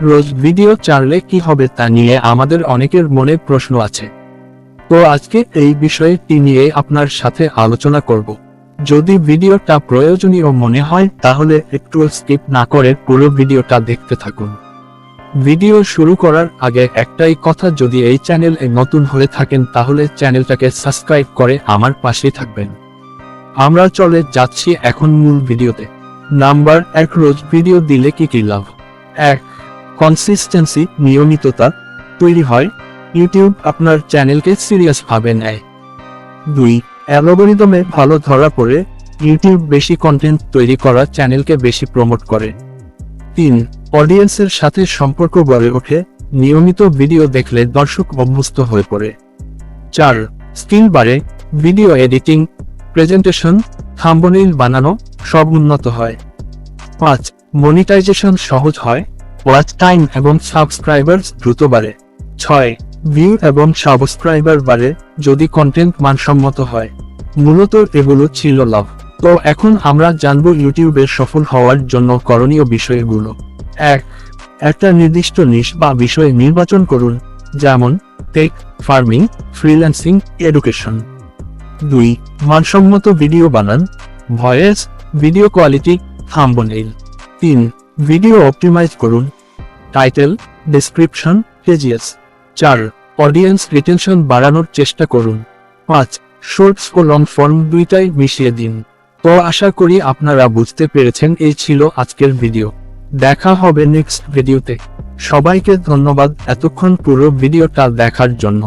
রোজ video ছাড়লে কি হবে তা নিয়ে আমাদের অনেকের মনে প্রশ্ন আছে। তো আজকে এই বিষয়টি নিয়ে আপনার সাথে আলোচনা করব। যদি ভিডিওটা প্রয়োজনীয় মনে হয় তাহলে একটু স্কিপ না করে পুরো ভিডিওটা দেখতে থাকুন। ভিডিও শুরু করার আগে একটাই কথা, যদি এই চ্যানেলে নতুন হয়ে থাকেন তাহলে চ্যানেলটাকে সাবস্ক্রাইব করে আমার পাশেই থাকবেন। আমরা চলে যাচ্ছি এখন মূল ভিডিওতে। নাম্বার 1, রোজ ভিডিও দিলে কি কি লাভ। 1. কনসিস্টেন্সি, নিয়মিততা তৈরি হয়। ইউটিউব আপনার চ্যানেলকে সিরিয়াস ভাবে নেয়। 2. অ্যালগরিদমে ভালো ধরা পড়ে। ইউটিউব বেশি কন্টেন্ট তৈরি করা চ্যানেলকে বেশি প্রমোট করে। 3. অডিয়েন্সের সাথে সম্পর্ক গড়ে ওঠে। নিয়মিত ভিডিও দেখলে দর্শক অভ্যস্ত হয়ে পড়ে। 4. স্কিল বাড়ে। ভিডিও এডিটিং, প্রেজেন্টেশন, থাম্বনেইল বানানো সব উন্নত হয়। 5. মনিটাইজেশন সহজ হয়। ওয়াচ টাইম এবং সাবস্ক্রাইবার্স দ্রুত বাড়ে। 6. ভিউ এবং সাবস্ক্রাইবার বাড়ে যদি কন্টেন্ট মানসম্মত হয়। মূলত এগুলো ছিল লাভ। তো এখন আমরা জানব ইউটিউবের সফল হওয়ার জন্য করণীয় বিষয়গুলো। 1. একটা নির্দিষ্ট নিশ বা বিষয় নির্বাচন করুন, যেমন টেক, ফার্মিং, ফ্রিল্যান্সিং, এডুকেশন। 2. মানসম্মত ভিডিও বানান, voice, video quality, thumbnail. 3. Video optimize করুন, title, description, pages. 4. Audience retention বাড়ানোর চেষ্টা করুন। 5. শর্টস ও লং ফর্ম দুইটাই মিশিয়ে দিন। তো আশা করি আপনারা বুঝতে পেরেছেন। এই ছিল আজকের ভিডিও। দেখা হবে নেক্সট ভিডিওতে। সবাইকে ধন্যবাদ এতক্ষণ পুরো ভিডিওটা দেখার জন্য।